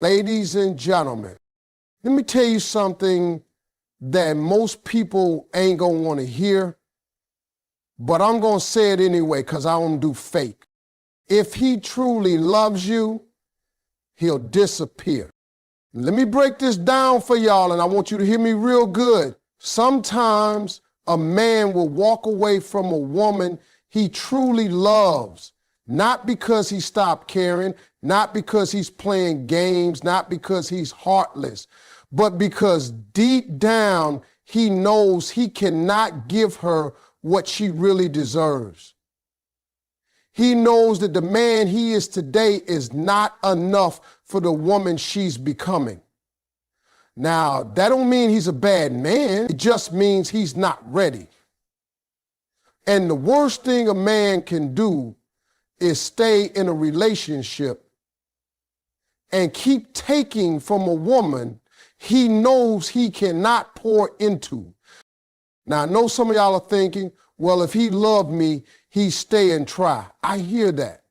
Ladies and gentlemen, let me tell you something that most people ain't gonna wanna hear, but I'm gonna say it anyway because I don't do fake. If he truly loves you, he'll disappear. Let me break this down for y'all, and I want you to hear me real good. Sometimes a man will walk away from a woman he truly loves, not because he stopped caring, not because he's playing games, not because he's heartless, but because deep down he knows he cannot give her what she really deserves. He knows that the man he is today is not enough for the woman she's becoming. Now, that don't mean he's a bad man. It just means he's not ready. And the worst thing a man can do is stay in a relationship and keep taking from a woman he knows he cannot pour into. Now, I know some of y'all are thinking, well, if he loved me, he'd stay and try. I hear that.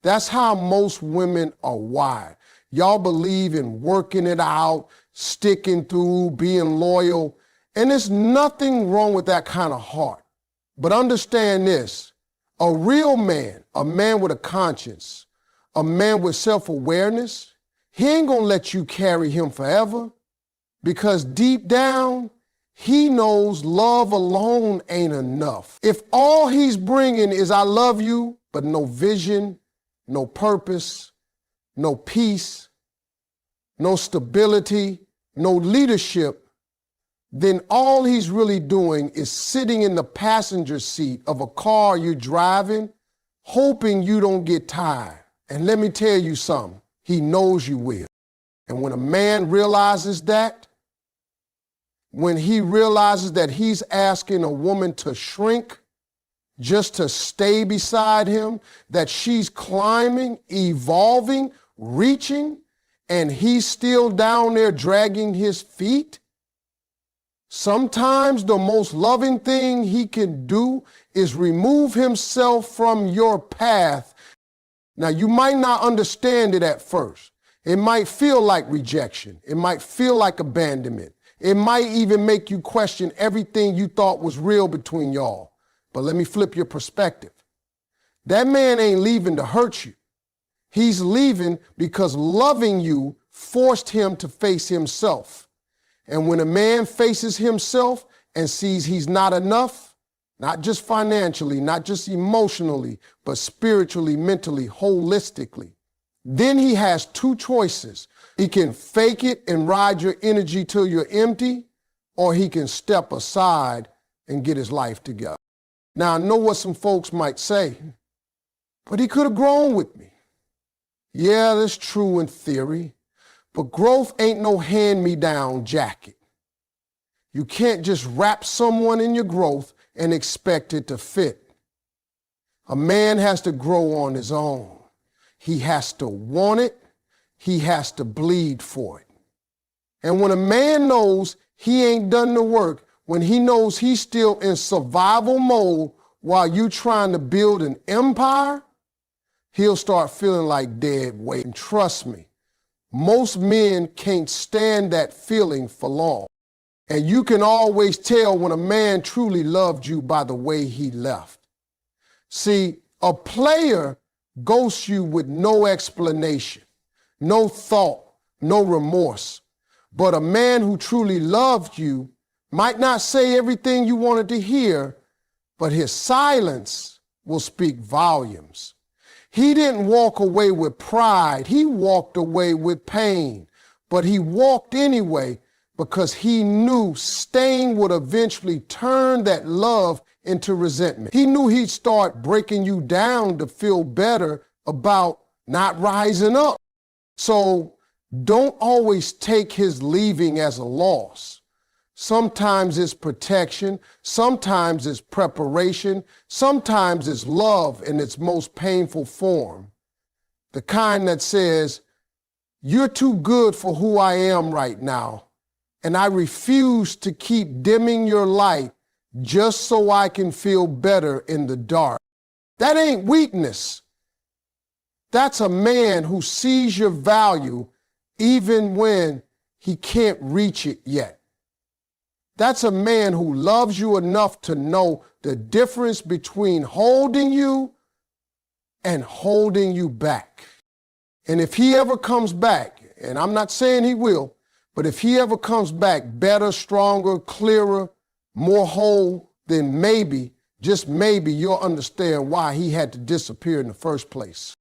That's how most women are wired. Y'all believe in working it out, sticking through, being loyal, and there's nothing wrong with that kind of heart. But understand this, a real man, a man with a conscience, a man with self-awareness, he ain't gonna let you carry him forever, because deep down, he knows love alone ain't enough. If all he's bringing is I love you, but no vision, no purpose, no peace, no stability, no leadership, then all he's really doing is sitting in the passenger seat of a car you're driving, hoping you don't get tired. And let me tell you something, he knows you will. And when a man realizes that, when he realizes that he's asking a woman to shrink just to stay beside him, that she's climbing, evolving, reaching, and he's still down there dragging his feet, sometimes the most loving thing he can do is remove himself from your path. Now, you might not understand it at first. It might feel like rejection. It might feel like abandonment. It might even make you question everything you thought was real between y'all. But let me flip your perspective. That man ain't leaving to hurt you. He's leaving because loving you forced him to face himself. And when a man faces himself and sees he's not enough, not just financially, not just emotionally, but spiritually, mentally, holistically, then he has two choices. He can fake it and ride your energy till you're empty, or he can step aside and get his life together. Now, I know what some folks might say, but he could have grown with me. Yeah, that's true in theory, but growth ain't no hand-me-down jacket. You can't just wrap someone in your growth and expect it to fit. A man has to grow on his own. He has to want it. He has to bleed for it. And when a man knows he ain't done the work, when he knows he's still in survival mode while you trying to build an empire, he'll start feeling like dead weight. And trust me, most men can't stand that feeling for long. And you can always tell when a man truly loved you by the way he left. See, a player ghosts you with no explanation, no thought, no remorse. But a man who truly loved you might not say everything you wanted to hear, but his silence will speak volumes. He didn't walk away with pride. He walked away with pain, but he walked anyway because he knew staying would eventually turn that love into resentment. He knew he'd start breaking you down to feel better about not rising up. So don't always take his leaving as a loss. Sometimes it's protection, sometimes it's preparation, sometimes it's love in its most painful form. The kind that says, you're too good for who I am right now, and I refuse to keep dimming your light just so I can feel better in the dark. That ain't weakness. That's a man who sees your value even when he can't reach it yet. That's a man who loves you enough to know the difference between holding you and holding you back. And if he ever comes back, and I'm not saying he will, but if he ever comes back better, stronger, clearer, more whole, then maybe, just maybe, you'll understand why he had to disappear in the first place.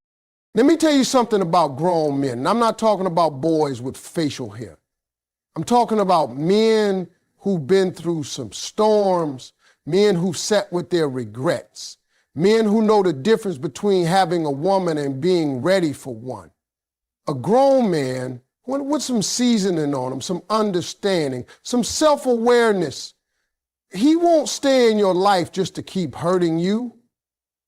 Let me tell you something about grown men. And I'm not talking about boys with facial hair. I'm talking about men who've been through some storms, men who sat with their regrets, men who know the difference between having a woman and being ready for one. A grown man with some seasoning on him, some understanding, some self-awareness. He won't stay in your life just to keep hurting you.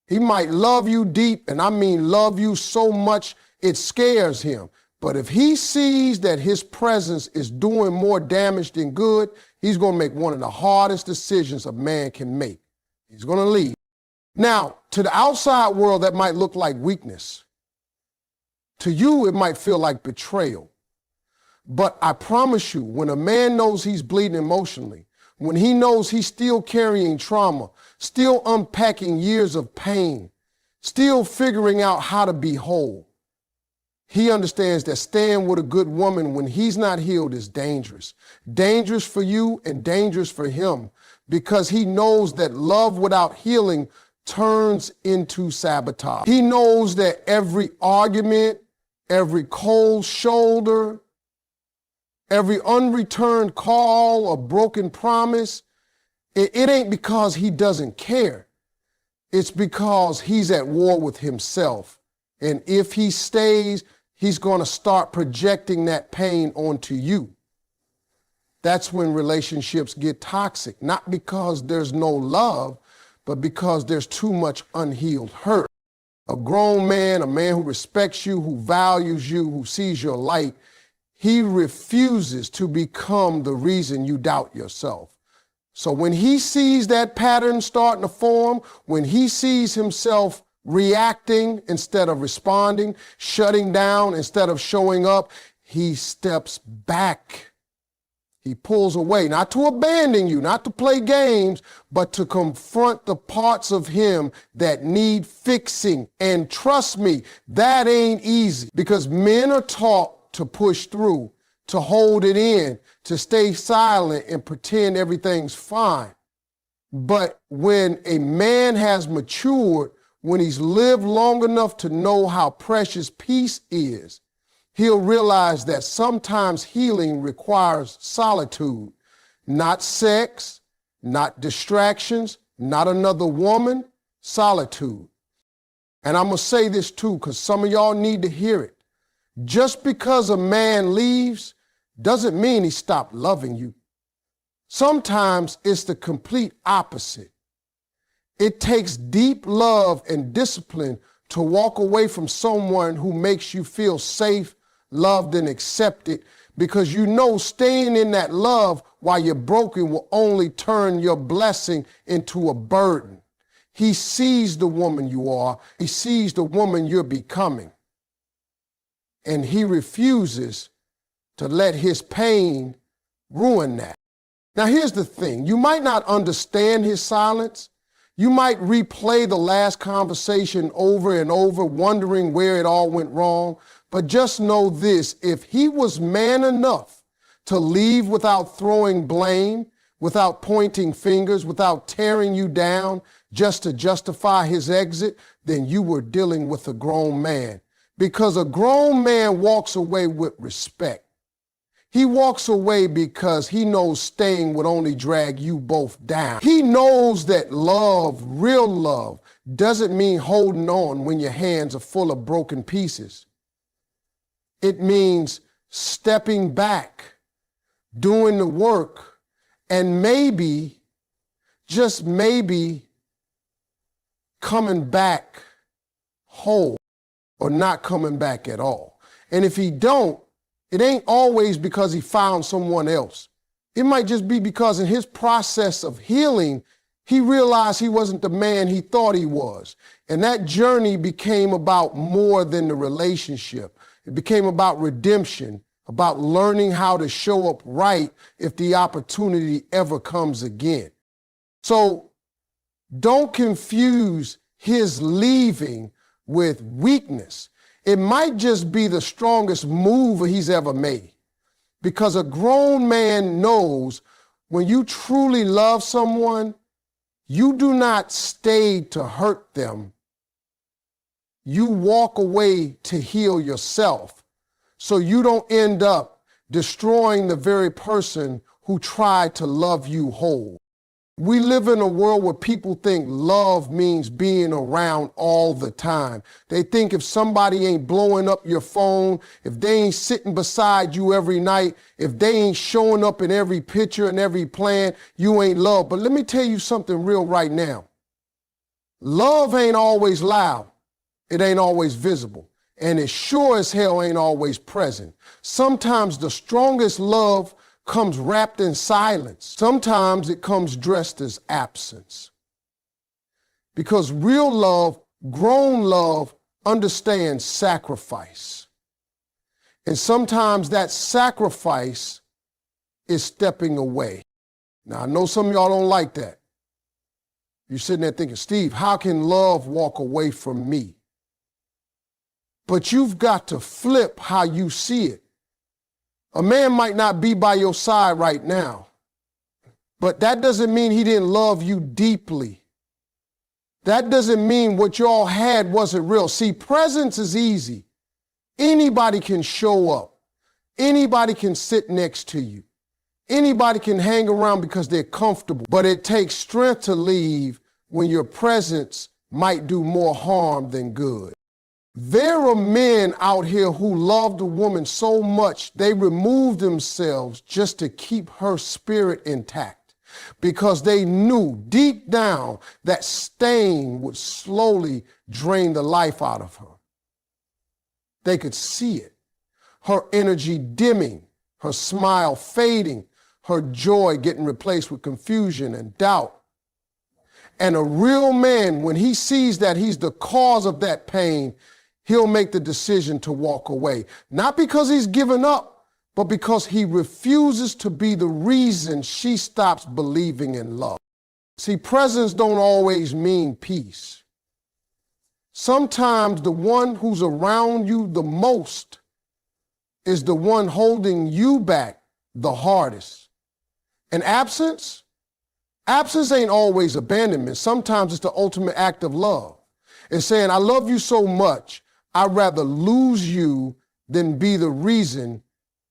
He might love you deep, and I mean love you so much it scares him. But if he sees that his presence is doing more damage than good, he's going to make one of the hardest decisions a man can make. He's going to leave. Now, to the outside world, that might look like weakness. To you, it might feel like betrayal. But I promise you, when a man knows he's bleeding emotionally, when he knows he's still carrying trauma, still unpacking years of pain, still figuring out how to be whole, he understands that staying with a good woman when he's not healed is dangerous. Dangerous for you and dangerous for him, because he knows that love without healing turns into sabotage. He knows that every argument, every cold shoulder, every unreturned call, a broken promise, it ain't because he doesn't care. It's because he's at war with himself. And if he stays, he's going to start projecting that pain onto you. That's when relationships get toxic, not because there's no love, but because there's too much unhealed hurt. A grown man, a man who respects you, who values you, who sees your light, he refuses to become the reason you doubt yourself. So when he sees that pattern starting to form, when he sees himself reacting instead of responding, shutting down instead of showing up, he steps back. He pulls away, not to abandon you, not to play games, but to confront the parts of him that need fixing. And trust me, that ain't easy, because men are taught to push through, to hold it in, to stay silent and pretend everything's fine. But when a man has matured, when he's lived long enough to know how precious peace is, he'll realize that sometimes healing requires solitude, not sex, not distractions, not another woman, solitude. And I'm going to say this too, because some of y'all need to hear it. Just because a man leaves doesn't mean he stopped loving you. Sometimes it's the complete opposite. It takes deep love and discipline to walk away from someone who makes you feel safe, loved, and accepted, because you know staying in that love while you're broken will only turn your blessing into a burden. He sees the woman you are. He sees the woman you're becoming. And he refuses to let his pain ruin that. Now, here's the thing. You might not understand his silence. You might replay the last conversation over and over, wondering where it all went wrong. But just know this, if he was man enough to leave without throwing blame, without pointing fingers, without tearing you down just to justify his exit, then you were dealing with a grown man. Because a grown man walks away with respect. He walks away because he knows staying would only drag you both down. He knows that love, real love, doesn't mean holding on when your hands are full of broken pieces. It means stepping back, doing the work, and maybe, just maybe, coming back whole or not coming back at all. And if he don't, it ain't always because he found someone else. It might just be because in his process of healing, he realized he wasn't the man he thought he was. And that journey became about more than the relationship. It became about redemption, about learning how to show up right if the opportunity ever comes again. So don't confuse his leaving with weakness. It might just be the strongest move he's ever made, because a grown man knows when you truly love someone, you do not stay to hurt them. You walk away to heal yourself so you don't end up destroying the very person who tried to love you whole. We live in a world where people think love means being around all the time. They think if somebody ain't blowing up your phone, if they ain't sitting beside you every night, if they ain't showing up in every picture and every plan, you ain't loved. But let me tell you something real right now. Love ain't always loud. It ain't always visible. And it sure as hell ain't always present. Sometimes the strongest love comes wrapped in silence. Sometimes it comes dressed as absence. Because real love, grown love, understands sacrifice. And sometimes that sacrifice is stepping away. Now, I know some of y'all don't like that. You're sitting there thinking, Steve, how can love walk away from me? But you've got to flip how you see it. A man might not be by your side right now, but that doesn't mean he didn't love you deeply. That doesn't mean what y'all had wasn't real. See, presence is easy. Anybody can show up. Anybody can sit next to you. Anybody can hang around because they're comfortable, but it takes strength to leave when your presence might do more harm than good. There are men out here who loved a woman so much they removed themselves just to keep her spirit intact, because they knew deep down that staying would slowly drain the life out of her. They could see it. Her energy dimming, her smile fading, her joy getting replaced with confusion and doubt. And a real man, when he sees that he's the cause of that pain, he'll make the decision to walk away. Not because he's given up, but because he refuses to be the reason she stops believing in love. See, presence don't always mean peace. Sometimes the one who's around you the most is the one holding you back the hardest. And absence ain't always abandonment. Sometimes it's the ultimate act of love. It's saying, I love you so much, I'd rather lose you than be the reason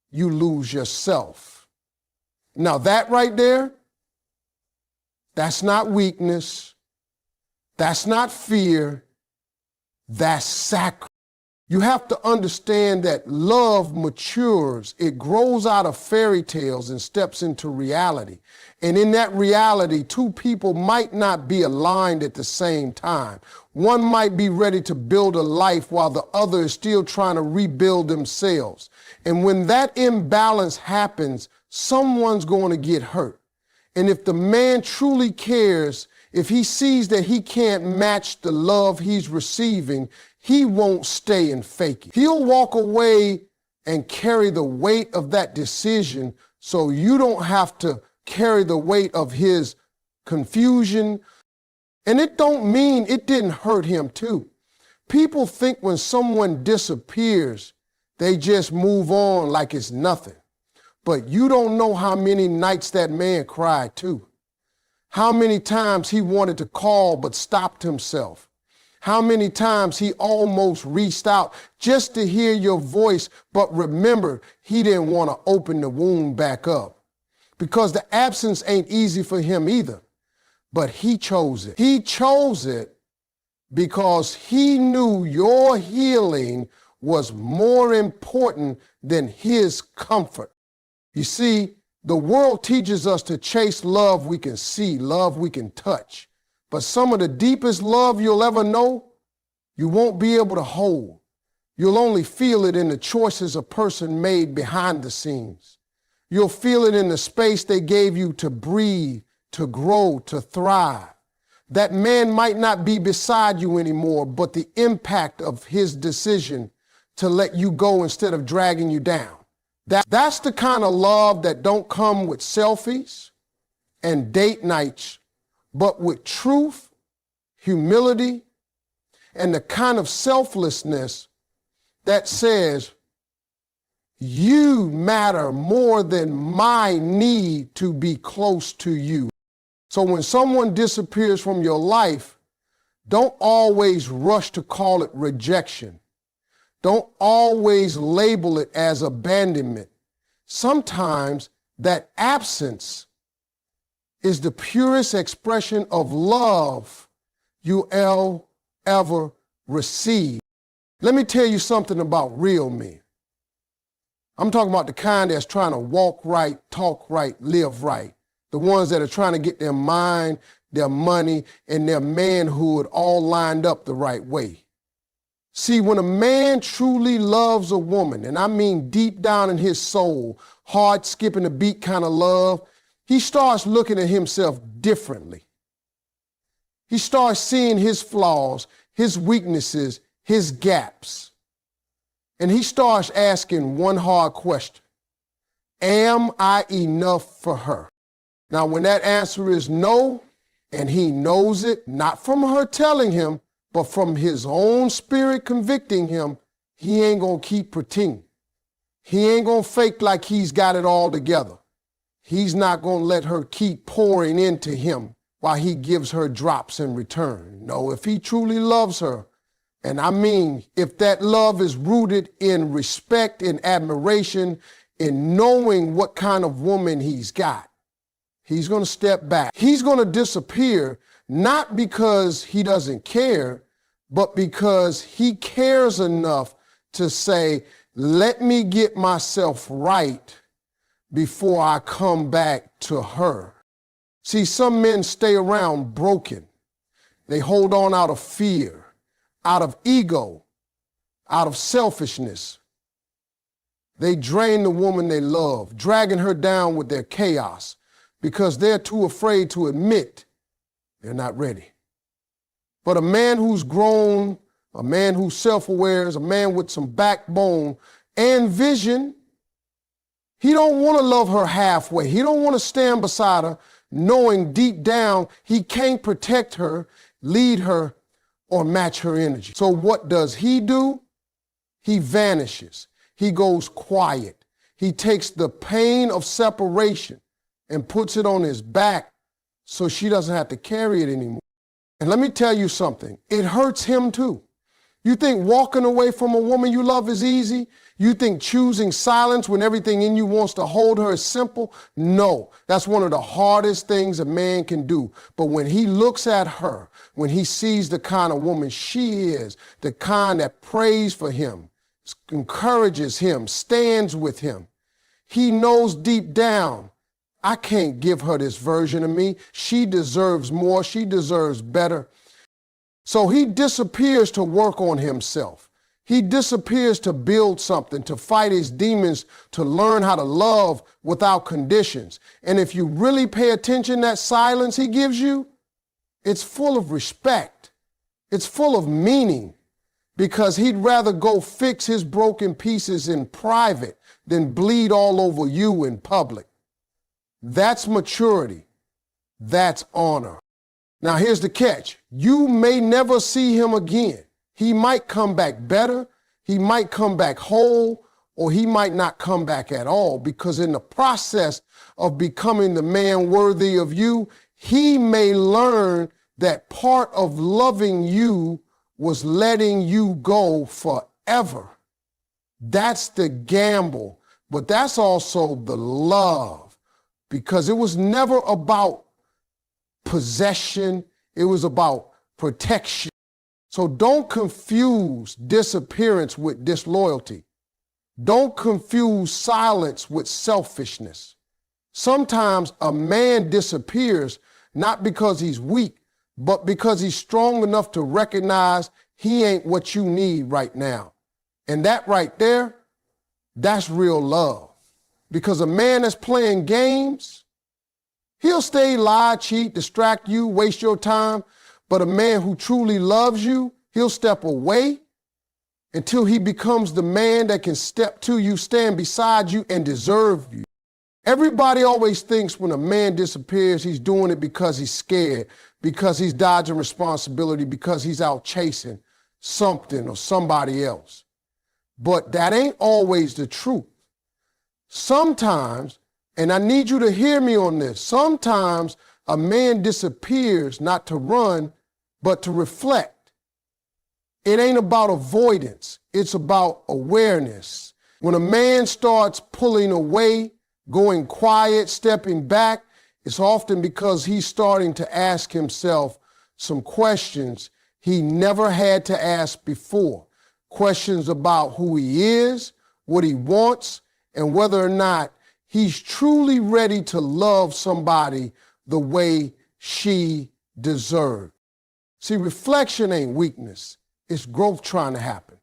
you lose yourself. Now that right there, that's not weakness. That's not fear. That's sacrifice. You have to understand that love matures. It grows out of fairy tales and steps into reality. And in that reality, two people might not be aligned at the same time. One might be ready to build a life while the other is still trying to rebuild themselves. And when that imbalance happens, someone's going to get hurt. And if the man truly cares, if he sees that he can't match the love he's receiving, he won't stay and fake it. He'll walk away and carry the weight of that decision so you don't have to carry the weight of his confusion. And it don't mean it didn't hurt him too. People think when someone disappears, they just move on like it's nothing. But you don't know how many nights that man cried too. How many times he wanted to call but stopped himself. How many times he almost reached out just to hear your voice, but remember, he didn't want to open the wound back up. Because the absence ain't easy for him either. But he chose it. He chose it because he knew your healing was more important than his comfort. You see, the world teaches us to chase love we can see, love we can touch. But some of the deepest love you'll ever know, you won't be able to hold. You'll only feel it in the choices a person made behind the scenes. You'll feel it in the space they gave you to breathe, to grow, to thrive. That man might not be beside you anymore, but the impact of his decision to let you go instead of dragging you down, That's the kind of love that don't come with selfies and date nights, but with truth, humility, and the kind of selflessness that says, you matter more than my need to be close to you. So when someone disappears from your life, don't always rush to call it rejection. Don't always label it as abandonment. Sometimes that absence is the purest expression of love you'll ever receive. Let me tell you something about real men. I'm talking about the kind that's trying to walk right, talk right, live right. The ones that are trying to get their mind, their money, and their manhood all lined up the right way. See, when a man truly loves a woman, and I mean deep down in his soul, hard skipping a beat kind of love, he starts looking at himself differently. He starts seeing his flaws, his weaknesses, his gaps. And he starts asking one hard question: am I enough for her? Now, when that answer is no, and he knows it, not from her telling him, but from his own spirit convicting him, he ain't gonna keep pretending. He ain't gonna fake like he's got it all together. He's not gonna let her keep pouring into him while he gives her drops in return. No, if he truly loves her, and I mean, if that love is rooted in respect and admiration, in knowing what kind of woman he's got, he's going to step back. He's going to disappear, not because he doesn't care, but because he cares enough to say, let me get myself right before I come back to her. See, some men stay around broken. They hold on out of fear, out of ego, out of selfishness. They drain the woman they love, dragging her down with their chaos because they're too afraid to admit they're not ready. But a man who's grown, a man who's self-aware, is a man with some backbone and vision. He don't want to love her halfway. He don't want to stand beside her knowing deep down he can't protect her, lead her, or match her energy. So what does he do? He vanishes. He goes quiet. He takes the pain of separation and puts it on his back so she doesn't have to carry it anymore. And let me tell you something, it hurts him too. You think walking away from a woman you love is easy? You think choosing silence when everything in you wants to hold her is simple? No, that's one of the hardest things a man can do. But when he looks at her, when he sees the kind of woman she is, the kind that prays for him, encourages him, stands with him, he knows deep down, I can't give her this version of me. She deserves more. She deserves better. So he disappears to work on himself. He disappears to build something, to fight his demons, to learn how to love without conditions. And if you really pay attention, that silence he gives you, it's full of respect. It's full of meaning, because he'd rather go fix his broken pieces in private than bleed all over you in public. That's maturity. That's honor. Now here's the catch. You may never see him again. He might come back better, he might come back whole, or he might not come back at all, because in the process of becoming the man worthy of you, he may learn that part of loving you was letting you go forever. That's the gamble, but that's also the love, because it was never about possession, it was about protection. So don't confuse disappearance with disloyalty. Don't confuse silence with selfishness. Sometimes a man disappears not because he's weak, but because he's strong enough to recognize he ain't what you need right now. And that right there, that's real love. Because a man that's playing games, he'll stay, lie, cheat, distract you, waste your time. But a man who truly loves you, he'll step away until he becomes the man that can step to you, stand beside you, and deserve you. Everybody always thinks when a man disappears, he's doing it because he's scared, because he's dodging responsibility, because he's out chasing something or somebody else. But that ain't always the truth. Sometimes, and I need you to hear me on this, sometimes a man disappears not to run, but to reflect. It ain't about avoidance. It's about awareness. When a man starts pulling away, going quiet, stepping back, it's often because he's starting to ask himself some questions he never had to ask before. Questions about who he is, what he wants, and whether or not he's truly ready to love somebody the way she deserves. See, reflection ain't weakness. It's growth trying to happen.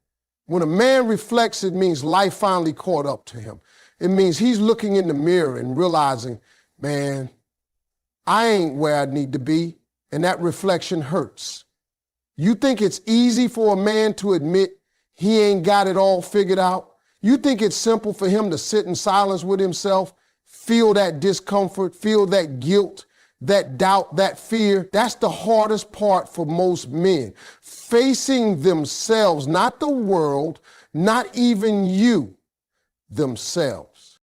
When a man reflects, it means life finally caught up to him. It means he's looking in the mirror and realizing, man, I ain't where I need to be, and that reflection hurts. You think it's easy for a man to admit he ain't got it all figured out? You think it's simple for him to sit in silence with himself, feel that discomfort, feel that guilt, that doubt, that fear? That's the hardest part for most men. Facing themselves, not the world, not even you, themselves.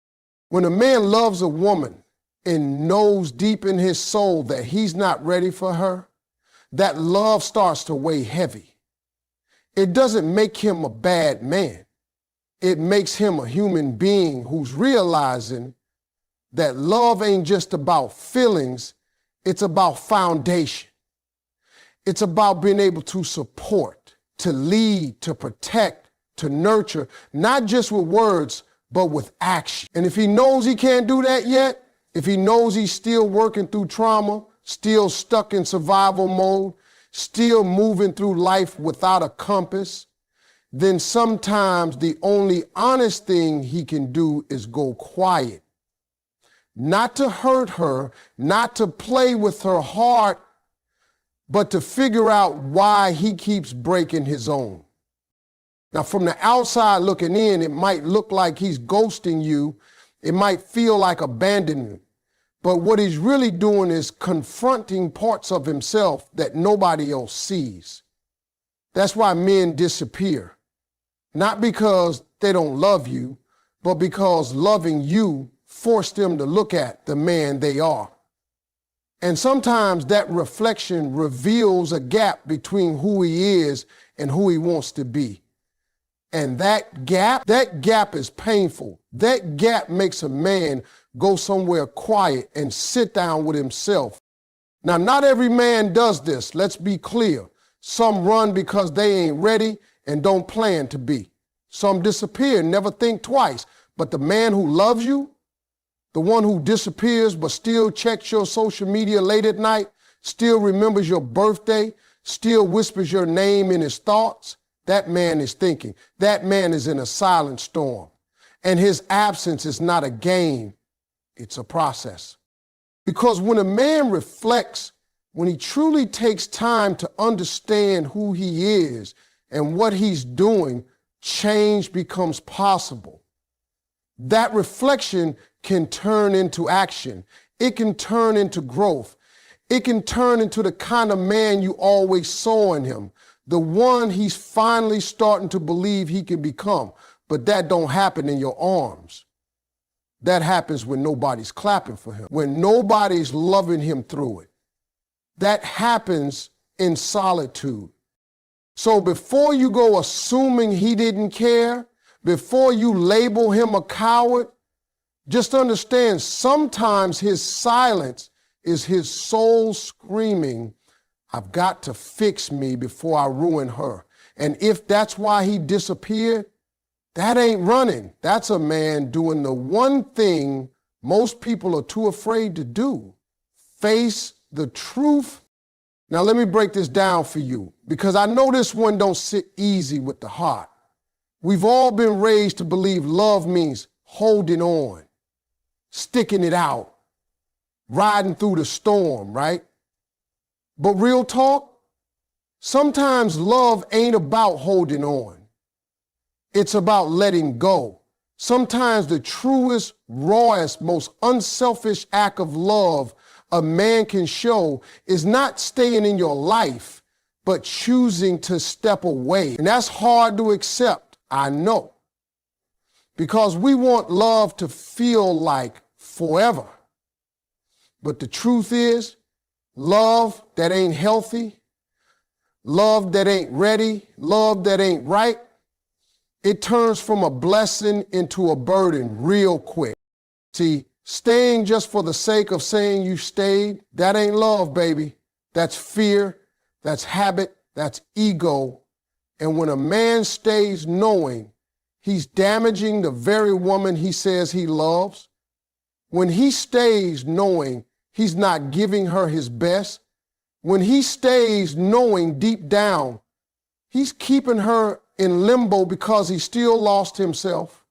When a man loves a woman and knows deep in his soul that he's not ready for her, that love starts to weigh heavy. It doesn't make him a bad man. It makes him a human being who's realizing that love ain't just about feelings, it's about foundation. It's about being able to support, to lead, to protect, to nurture, not just with words, but with action. And if he knows he can't do that yet, if he knows he's still working through trauma, still stuck in survival mode, still moving through life without a compass, then sometimes the only honest thing he can do is go quiet. Not to hurt her, not to play with her heart, but to figure out why he keeps breaking his own. Now, from the outside looking in, it might look like he's ghosting you. It might feel like abandonment. But what he's really doing is confronting parts of himself that nobody else sees. That's why men disappear. Not because they don't love you, but because loving you forced them to look at the man they are. And sometimes that reflection reveals a gap between who he is and who he wants to be. And that gap is painful. That gap makes a man go somewhere quiet and sit down with himself. Now, not every man does this. Let's be clear. Some run because they ain't ready and don't plan to be. Some disappear, never think twice. But the man who loves you, the one who disappears but still checks your social media late at night, still remembers your birthday, still whispers your name in his thoughts, that man is thinking. That man is in a silent storm. And his absence is not a game, it's a process. Because when a man reflects, when he truly takes time to understand who he is and what he's doing, change becomes possible. That reflection can turn into action. It can turn into growth. It can turn into the kind of man you always saw in him, the one he's finally starting to believe he can become. But that don't happen in your arms. That happens when nobody's clapping for him, when nobody's loving him through it. That happens in solitude. So before you go assuming he didn't care, before you label him a coward, just understand sometimes his silence is his soul screaming, I've got to fix me before I ruin her. And if that's why he disappeared, that ain't running. That's a man doing the one thing most people are too afraid to do. Face the truth. Now let me break this down for you, because I know this one don't sit easy with the heart. We've all been raised to believe love means holding on, sticking it out, riding through the storm, right? But real talk, sometimes love ain't about holding on. It's about letting go. Sometimes the truest, rawest, most unselfish act of love a man can show is not staying in your life, but choosing to step away. And that's hard to accept, I know, because we want love to feel like forever. But the truth is, love that ain't healthy, love that ain't ready, love that ain't right, it turns from a blessing into a burden real quick. See, staying just for the sake of saying you stayed, that ain't love, baby. That's fear, that's habit, that's ego. And when a man stays knowing he's damaging the very woman he says he loves, when he stays knowing he's not giving her his best, when he stays knowing deep down he's keeping her in limbo because he still lost himself,